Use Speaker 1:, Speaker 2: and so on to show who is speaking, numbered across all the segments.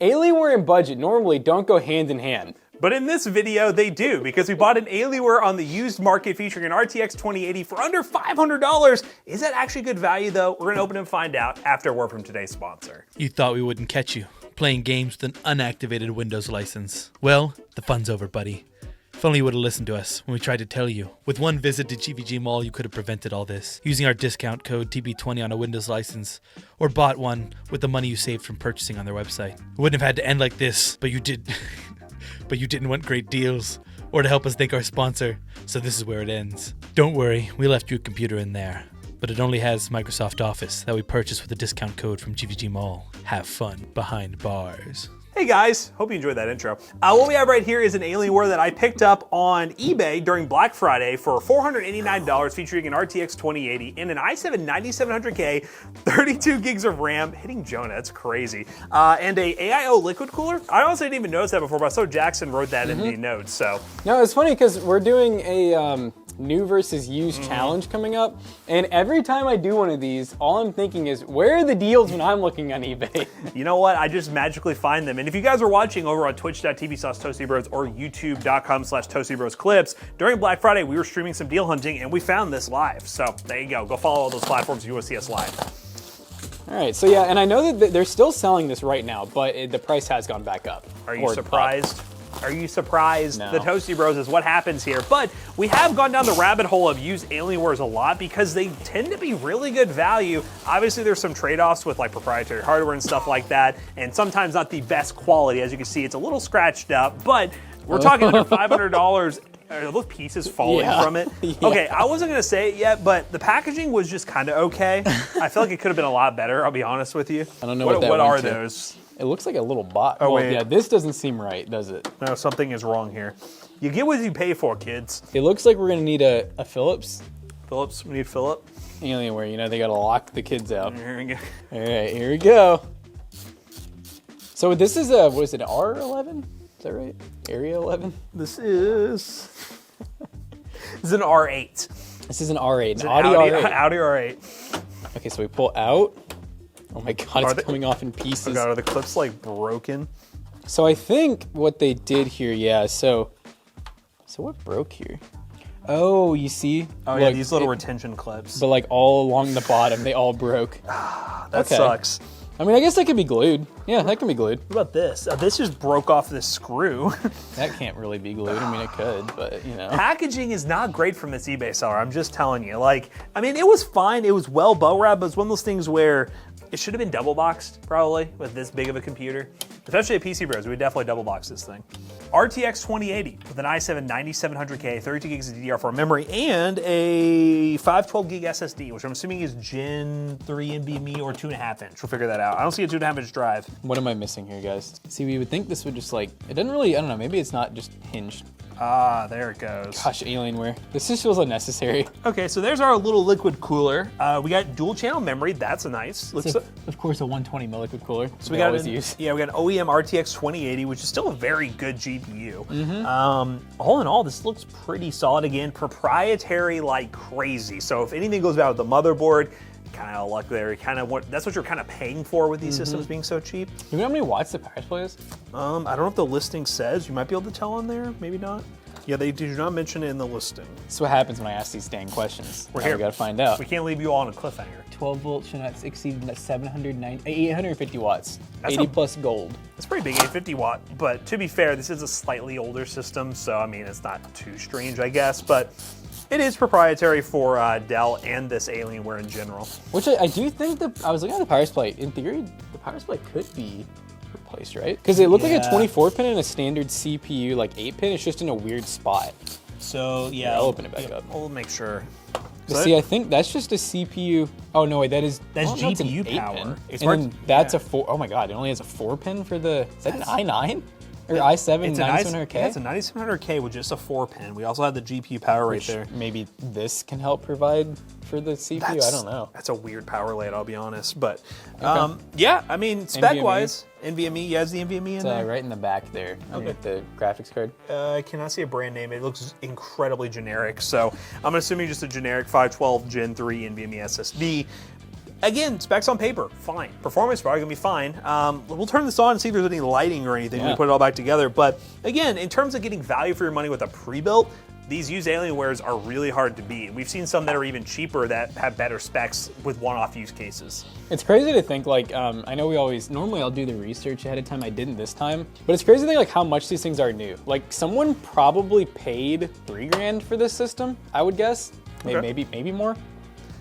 Speaker 1: Alienware and budget normally don't go hand in hand.
Speaker 2: But in this video, they do, because we bought an Alienware on the used market featuring an RTX 2080 for under $500. Is that actually good value, though? We're gonna open and find out after a word from today's sponsor.
Speaker 3: You thought we wouldn't catch you playing games with an unactivated Windows license. Well, the fun's over, buddy. If only you would have listened to us when we tried to tell you. With one visit to GVG Mall, you could have prevented all this, using our discount code TB20 on a Windows license, or bought one with the money you saved from purchasing on their website. It wouldn't have had to end like this, but you did. But you didn't want great deals, or to help us thank our sponsor, so this is where it ends. Don't worry, we left your computer in there, but it only has Microsoft Office that we purchased with a discount code from GVG Mall. Have fun behind bars.
Speaker 2: Hey guys, hope you enjoyed that intro. What we have right here is an Alienware that I picked up on eBay during Black Friday for $489, featuring an RTX 2080 and an i7-9700K, 32 gigs of RAM, hitting Jonah, that's crazy, and a AIO liquid cooler. I honestly didn't even notice that before, but I saw Jackson wrote that in the notes, so.
Speaker 1: No, it's funny because we're doing a new versus used challenge coming up, and every time I do one of these, all I'm thinking is, where are the deals when I'm looking on eBay?
Speaker 2: You know what? I just magically find them. And if you guys are watching over on twitch.tv/ToastyBros or youtube.com/ToastyBrosClips, during Black Friday, we were streaming some deal hunting and we found this live. So there you go. Go follow all those platforms if you want to see us live.
Speaker 1: All right, so yeah, and I know that they're still selling this right now, but the price has gone back up.
Speaker 2: Are you surprised? Are you surprised?
Speaker 1: No.
Speaker 2: The Toasty Bros is what happens here. But we have gone down the rabbit hole of used Alienwares a lot because they tend to be really good value. Obviously, there's some trade-offs with like proprietary hardware and stuff like that, and sometimes not the best quality. As you can see, it's a little scratched up, but we're talking under $500. Are those pieces falling from it?
Speaker 1: Yeah.
Speaker 2: Okay, I wasn't gonna say it yet, but the packaging was just kind of okay. I feel like it could have been a lot better, I'll be honest with you.
Speaker 1: I don't know what that
Speaker 2: What are
Speaker 1: went to.
Speaker 2: those?
Speaker 1: It looks like a little bot.
Speaker 2: Oh,
Speaker 1: well,
Speaker 2: wait.
Speaker 1: yeah, this doesn't seem right, does it?
Speaker 2: No, something is wrong here. You get what you pay for, kids.
Speaker 1: It looks like we're gonna need a Philips
Speaker 2: Phillips, we need Phillip.
Speaker 1: Alienware. You know, they gotta lock the kids out.
Speaker 2: Here we go.
Speaker 1: All right, here we go. So this is a, what is it, R11? Is that right? Area 11?
Speaker 2: This is an R8.
Speaker 1: This is an R8,
Speaker 2: It's
Speaker 1: an
Speaker 2: an
Speaker 1: Audi R8.
Speaker 2: Audi R8.
Speaker 1: Okay, so we pull out. Oh my God,
Speaker 2: Are
Speaker 1: it's
Speaker 2: they-
Speaker 1: coming off in
Speaker 2: Oh
Speaker 1: pieces.
Speaker 2: God, are the clips like broken?
Speaker 1: So I think what they did here, yeah, so what broke here? Oh, you see?
Speaker 2: Oh yeah,
Speaker 1: Look,
Speaker 2: these little retention clips.
Speaker 1: But like all along the bottom, they all broke.
Speaker 2: That sucks.
Speaker 1: I mean, I guess that could be glued. Yeah, that can be glued.
Speaker 2: What about this? This just broke off this screw.
Speaker 1: That can't really be glued. I mean, it could, but you know.
Speaker 2: Packaging is not great from this eBay seller, I'm just telling you. Like, I mean, it was fine, it was well bow wrapped, but it's one of those things where it should have been double boxed, probably, with this big of a computer. Especially at PC Bros, we would definitely double box this thing. RTX 2080 with an i7-9700K, 32 gigs of DDR4 memory, and a 512 gig SSD, which I'm assuming is Gen 3 NVMe or 2.5 inch. We'll figure that out. I don't see a 2.5 inch drive.
Speaker 1: What am I missing here, guys? See, we would think this would just like, it doesn't really, I don't know, maybe it's not just hinged.
Speaker 2: Ah, there it goes.
Speaker 1: Gosh, Alienware. This just feels unnecessary.
Speaker 2: Okay, so there's our little liquid cooler. We got dual channel memory, that's nice. Looks
Speaker 1: So, of course, a 120 mil liquid cooler.
Speaker 2: So we got
Speaker 1: always
Speaker 2: an,
Speaker 1: use.
Speaker 2: yeah, we got an OEM RTX 2080, which is still a very good GPU. All in all, this looks pretty solid. Again, proprietary like crazy. So if anything goes bad with the motherboard, kind of luck there. Kind of that's what you're kind of paying for with these systems being so cheap.
Speaker 1: Do you know how many watts the power supply is?
Speaker 2: I don't know if the listing says. You might be able to tell on there. Maybe not. Yeah, they do not mention it in the listing.
Speaker 1: That's what happens when I ask these dang questions.
Speaker 2: We're
Speaker 1: Now
Speaker 2: here.
Speaker 1: We gotta find out.
Speaker 2: We can't leave you all on a cliffhanger.
Speaker 1: 12 volts should not exceed 850 watts.
Speaker 2: That's
Speaker 1: 80
Speaker 2: a-
Speaker 1: plus gold.
Speaker 2: It's pretty big, 850 watt, but to be fair, this is a slightly older system, so I mean, it's not too strange, I guess, but it is proprietary for Dell and this Alienware in general.
Speaker 1: Which I do think I was looking at the power supply. In theory, the power supply could be replaced, right? Because it looked like a
Speaker 2: Yeah.
Speaker 1: 24 pin and a standard CPU, like 8 pin. It's just in a weird spot.
Speaker 2: So yeah,
Speaker 1: I'll open it back up.
Speaker 2: We'll make sure.
Speaker 1: But see, I think that's just a CPU. Oh no, wait, that's
Speaker 2: That's
Speaker 1: no, it's an
Speaker 2: GPU
Speaker 1: 8
Speaker 2: power.
Speaker 1: pin.
Speaker 2: It's
Speaker 1: And then
Speaker 2: hard-
Speaker 1: that's
Speaker 2: yeah.
Speaker 1: a 4. Oh my God, it only has a 4 pin for the. Is that an i9 or i7
Speaker 2: It's a
Speaker 1: 9700K?
Speaker 2: Yeah, it's a 9700K with just a 4-pin. We also have the GPU power right there.
Speaker 1: Maybe this can help provide for the CPU. I don't know.
Speaker 2: That's a weird power layout, I'll be honest. But yeah, I mean, spec-wise, NVMe, yeah, is the NVMe in
Speaker 1: It's
Speaker 2: there?
Speaker 1: right in the back there, underneath the graphics card.
Speaker 2: I cannot see a brand name. It looks incredibly generic. So I'm assuming just a generic 512 Gen 3 NVMe SSD. Again, specs on paper, fine. Performance probably gonna be fine. We'll turn this on and see if there's any lighting or anything when we put it all back together. But again, in terms of getting value for your money with a pre-built, these used Alienwares are really hard to beat. We've seen some that are even cheaper that have better specs with one-off use cases.
Speaker 1: It's crazy to think, like, I know normally I'll do the research ahead of time. I didn't this time. But it's crazy to think, like, how much these things are new. Like, someone probably paid $3 grand for this system, I would guess. Maybe more.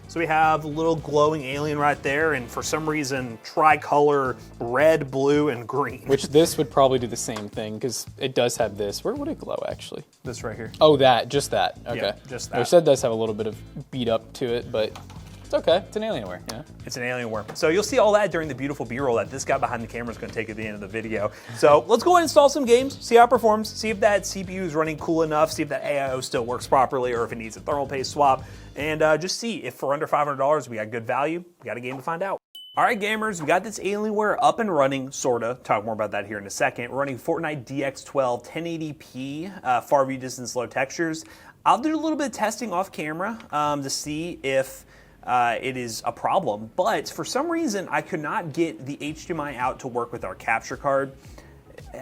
Speaker 2: So we have a little glowing alien right there, and for some reason, tricolor red, blue, and green.
Speaker 1: Which this would probably do the same thing, because it does have this. Where would it glow, actually?
Speaker 2: This right here.
Speaker 1: Oh, just that. Okay.
Speaker 2: Yeah, just that.
Speaker 1: Which that does have a little bit of beat up to it, but it's okay. It's an Alienware, yeah.
Speaker 2: It's an Alienware. So you'll see all that during the beautiful B-roll that this guy behind the camera is going to take at the end of the video. So let's go ahead and install some games, see how it performs, see if that CPU is running cool enough, see if that AIO still works properly, or if it needs a thermal paste swap, and just see if for under $500 we got good value. We got a game to find out. All right, gamers, we got this Alienware up and running, sorta. Talk more about that here in a second. We're running Fortnite DX12 1080p, far view distance, low textures. I'll do a little bit of testing off camera to see if it is a problem, but for some reason I could not get the HDMI out to work with our capture card.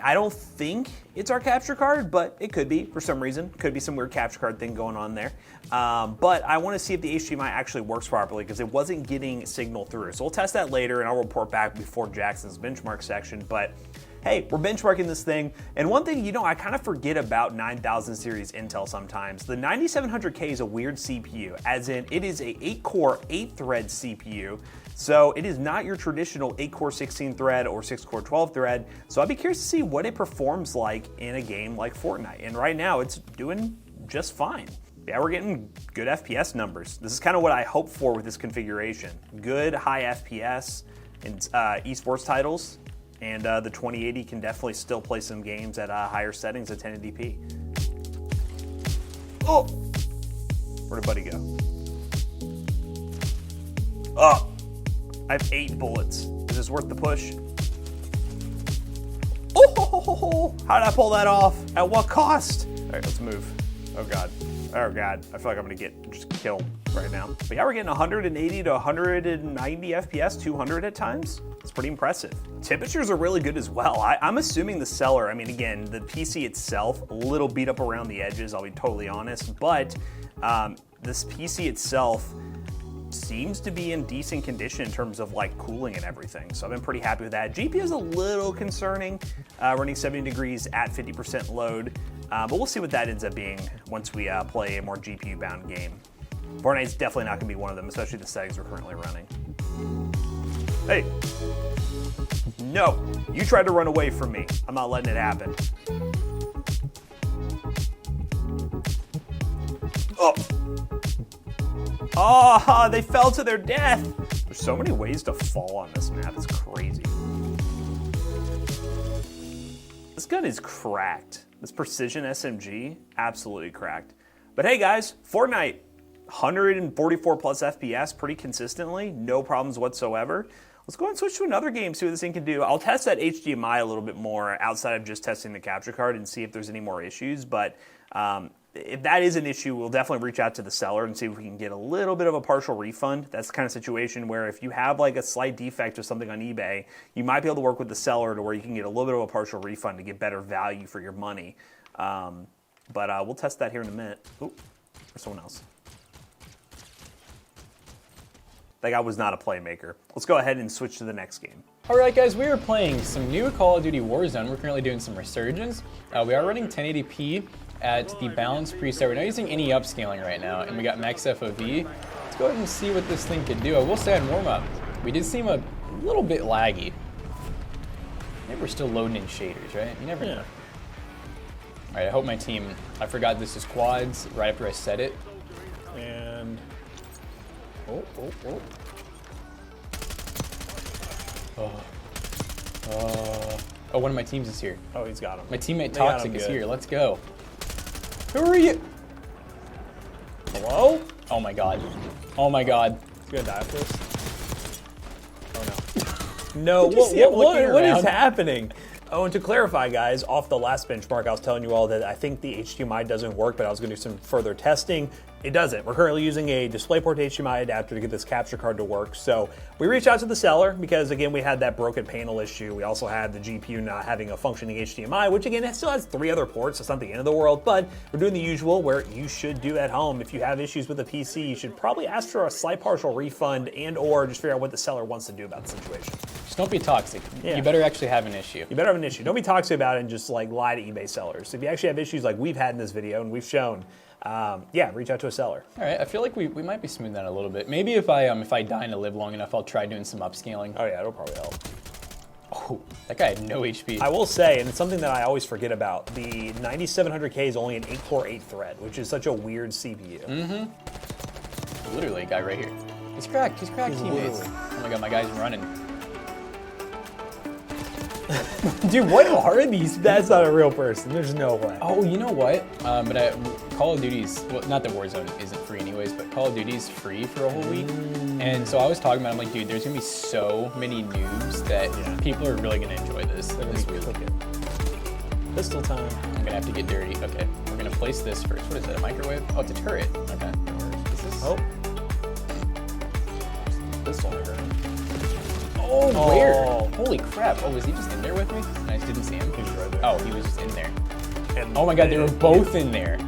Speaker 2: I don't think it's our capture card, but it could be for some reason. Could be some weird capture card thing going on there. But I want to see if the HDMI actually works properly because it wasn't getting signal through. So we'll test that later and I'll report back before Jackson's benchmark section. But hey, we're benchmarking this thing. And one thing, I kind of forget about 9000 series Intel sometimes. The 9700K is a weird CPU, as in it is a 8-core, 8-thread CPU. So it is not your traditional 8-core 16-thread or 6-core 12-thread. So I'd be curious to see what it performs like in a game like Fortnite. And right now it's doing just fine. Yeah, we're getting good FPS numbers. This is kind of what I hope for with this configuration. Good high FPS in esports titles. And the 2080 can definitely still play some games at higher settings at 1080p. Oh! Where'd Buddy go? Oh! I have 8 bullets. Is this worth the push? Oh! How did I pull that off? At what cost? All right, let's move. Oh God. Oh God. I feel like I'm gonna get just killed right now. But yeah, we're getting 180 to 190 FPS, 200 at times. It's pretty impressive. Temperatures are really good as well. I'm assuming the seller, I mean, again, the PC itself, a little beat up around the edges, I'll be totally honest, but this PC itself seems to be in decent condition in terms of like cooling and everything. So I've been pretty happy with that. GPU is a little concerning, running 70 degrees at 50% load, but we'll see what that ends up being once we play a more GPU bound game. Fortnite's definitely not gonna be one of them, especially the settings we're currently running. Hey, no, you tried to run away from me. I'm not letting it happen. Oh. Oh, they fell to their death. There's so many ways to fall on this map, it's crazy. This gun is cracked. This precision SMG, absolutely cracked. But hey guys, Fortnite, 144 plus FPS pretty consistently, no problems whatsoever. Let's go ahead and switch to another game, see what this thing can do. I'll test that HDMI a little bit more outside of just testing the capture card and see if there's any more issues. But if that is an issue, we'll definitely reach out to the seller and see if we can get a little bit of a partial refund. That's the kind of situation where if you have like a slight defect or something on eBay, you might be able to work with the seller to where you can get a little bit of a partial refund to get better value for your money. But we'll test that here in a minute. Ooh, there's someone else. That guy was not a playmaker. Let's go ahead and switch to the next game.
Speaker 1: All right, guys, we are playing some new Call of Duty Warzone. We're currently doing some Resurgence. We are running 1080p at the balanced preset. We're not using any upscaling right now, and we got max FOV. Let's go ahead and see what this thing can do. I will say on warm-up, we did seem a little bit laggy. Maybe we're still loading in shaders, right? You never know. All right, I hope my team, I forgot this is quads right after I said it. And, oh, one of my teams is here.
Speaker 2: Oh, he's got him.
Speaker 1: My teammate Toxic is here. Let's go. Who are you?
Speaker 2: Hello?
Speaker 1: Oh my god. Oh my god.
Speaker 2: He's gonna die of this. Oh no. No, what is happening? Oh, and to clarify, guys, off the last benchmark, I was telling you all that I think the HDMI doesn't work, but I was going to do some further testing. It doesn't. We're currently using a DisplayPort HDMI adapter to get this capture card to work. So we reached out to the seller because, again, we had that broken panel issue. We also had the GPU not having a functioning HDMI, which, again, it still has 3 other ports. It's not the end of the world, but we're doing the usual where you should do at home. If you have issues with a PC, you should probably ask for a slight partial refund and or just figure out what the seller wants to do about the situation.
Speaker 1: Just don't be toxic.
Speaker 2: Yeah.
Speaker 1: You better actually have an issue.
Speaker 2: You better have an issue. Don't be toxic about it and just like lie to eBay sellers. If you actually have issues like we've had in this video and we've shown, yeah, reach out to a seller.
Speaker 1: All right, I feel like we might be smoothing that a little bit. Maybe if I die and live long enough, I'll try doing some upscaling.
Speaker 2: Oh yeah, it'll probably help.
Speaker 1: Oh, that guy had no HP.
Speaker 2: I will say, and it's something that I always forget about, the 9700K is only an 8-core 8-thread, which is such a weird CPU.
Speaker 1: Mm-hmm. Literally a guy right here. He's cracked. He's cracked, teammates. Oh my god, my guy's running. Dude, what are these?
Speaker 2: That's not a real person. There's no way.
Speaker 1: Oh, you know what? But Call of Duty's, well, not that Warzone isn't free anyways, but Call of Duty's free for a whole week. And so I was talking about, I'm like, dude, there's gonna be so many noobs that people are really gonna enjoy this. This week.
Speaker 2: Pistol time.
Speaker 1: I'm gonna have to get dirty. Okay, we're gonna place this first. What is that, a microwave? Oh, it's a turret. Okay. Is this?
Speaker 2: Oh. Pistol trigger.
Speaker 1: Oh, where? Holy crap. Oh, was he just in there with me? I just didn't see him.
Speaker 2: He's right there.
Speaker 1: Oh, he was just in there.
Speaker 2: And
Speaker 1: Oh my god, they were both in there.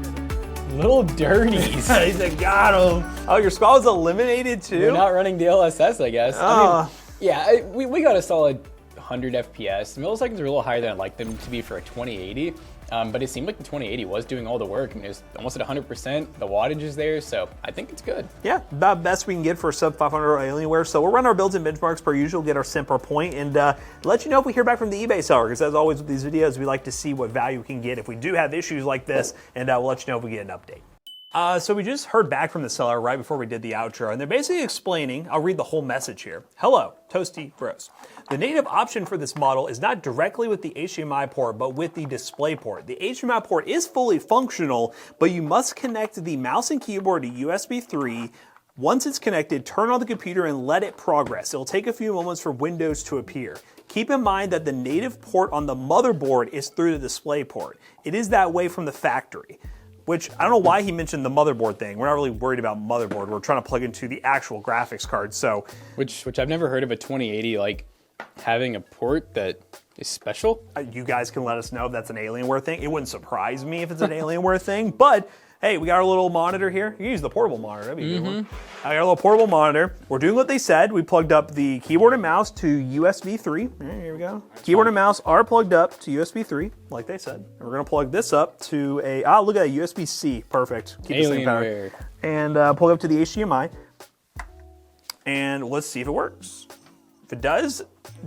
Speaker 1: Little dirties.
Speaker 2: He said, got him. Oh, your squad was eliminated too?
Speaker 1: We're not running DLSS, I guess. I mean, yeah, we got a solid 100 FPS. Milliseconds are a little higher than I'd like them to be for a 2080. But it seemed like the 2080 was doing all the work. I mean, it was almost at 100%. The wattage is there, so I think it's good.
Speaker 2: Yeah, about best we can get for a sub 500 Alienware. So we'll run our builds and benchmarks per usual, get our sim per point, and let you know if we hear back from the eBay seller. Because as always with these videos, we like to see what value we can get if we do have issues like this, and we'll let you know if we get an update. So we just heard back from the seller right before we did the outro, and they're basically explaining, I'll read the whole message here. Hello, Toasty Bros. The native option for this model is not directly with the HDMI port, but with the display port. The HDMI port is fully functional, but you must connect the mouse and keyboard to USB 3. Once it's connected, turn on the computer and let it progress. It'll take a few moments for Windows to appear. Keep in mind that the native port on the motherboard is through the display port. It is that way from the factory. Which, I don't know why he mentioned the motherboard thing. We're not really worried about motherboard. We're trying to plug into the actual graphics card, so.
Speaker 1: Which I've never heard of a 2080, like, having a port that is special.
Speaker 2: You guys can let us know if that's an Alienware thing. It wouldn't surprise me if it's an Alienware thing, but hey, we got our little monitor here. You can use the portable monitor, that'd be a good one. I got a little portable monitor. We're doing what they said. We plugged up the keyboard and mouse to USB 3. Here we go. Keyboard and mouse are plugged up to USB 3, like they said. And we're gonna plug this up to a, look at that, USB-C, perfect. Keep the same power.
Speaker 1: Alienware.
Speaker 2: And plug up to the HDMI. And let's see if it works. If it does,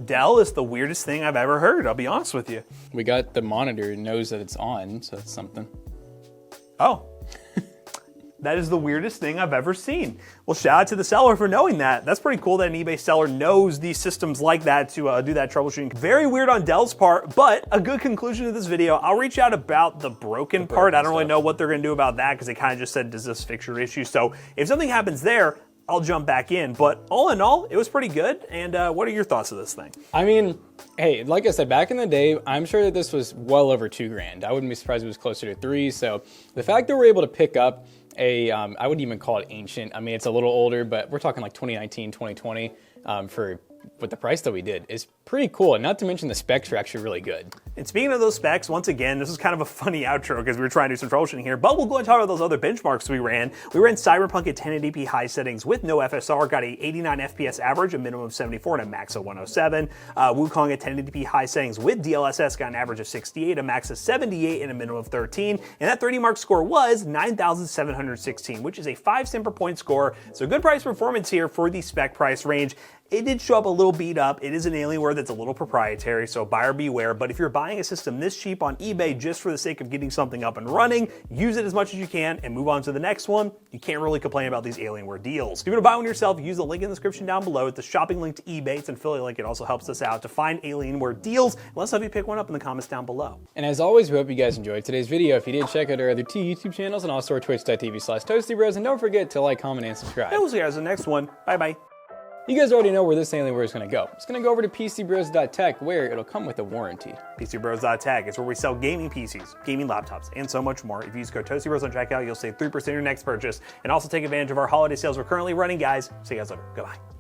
Speaker 2: Dell is the weirdest thing I've ever heard, I'll be honest with you.
Speaker 1: We got the monitor, knows that it's on, so that's something.
Speaker 2: Oh. That is the weirdest thing I've ever seen. Well, shout out to the seller for knowing that. That's pretty cool that an eBay seller knows these systems like that to do that troubleshooting. Very weird on Dell's part, but a good conclusion to this video. I'll reach out about the broken part. I don't really know what they're gonna do about that because they kind of just said, does this fix your issue? So if something happens there, I'll jump back in. But all in all, it was pretty good. And what are your thoughts of this thing?
Speaker 1: I mean, hey, like I said, back in the day, I'm sure that this was well over $2,000. I wouldn't be surprised if it was closer to 3. So the fact that we're able to pick up a, I wouldn't even call it ancient. I mean, it's a little older, but we're talking like 2019, 2020 for with the price that we did is pretty cool. And not to mention the specs are actually really good.
Speaker 2: And speaking of those specs, once again, this is kind of a funny outro because we were trying to do some troubleshooting here, but we'll go and talk about those other benchmarks we ran. We ran Cyberpunk at 1080p high settings with no FSR, got a 89 FPS average, a minimum of 74, and a max of 107. Wukong at 1080p high settings with DLSS got an average of 68, a max of 78, and a minimum of 13. And that 30 mark score was 9,716, which is a 5 cent per point score. So good price performance here for the spec price range. It did show up a little beat up. It is an Alienware that's a little proprietary, so buyer beware. But if you're buying a system this cheap on eBay just for the sake of getting something up and running, use it as much as you can and move on to the next one. You can't really complain about these Alienware deals. If you're gonna buy one yourself, use the link in the description down below. It's the shopping link to eBay. It's an affiliate link. It also helps us out to find Alienware deals. Let's have you pick one up in the comments down below.
Speaker 1: And as always, we hope you guys enjoyed today's video. If you did, check out our other 2 YouTube channels and also our twitch.tv/toastybros. And don't forget to like, comment, and subscribe.
Speaker 2: And we'll see you guys in the next one. Bye-bye.
Speaker 1: you guys already know where this Alienware is going to go. It's going to go over to PCBros.tech, where it'll come with a warranty.
Speaker 2: PCBros.tech is where we sell gaming PCs, gaming laptops, and so much more. If you use code ToastyBros on checkout, you'll save 3% on your next purchase, and also take advantage of our holiday sales we're currently running, guys. See you guys later. Goodbye.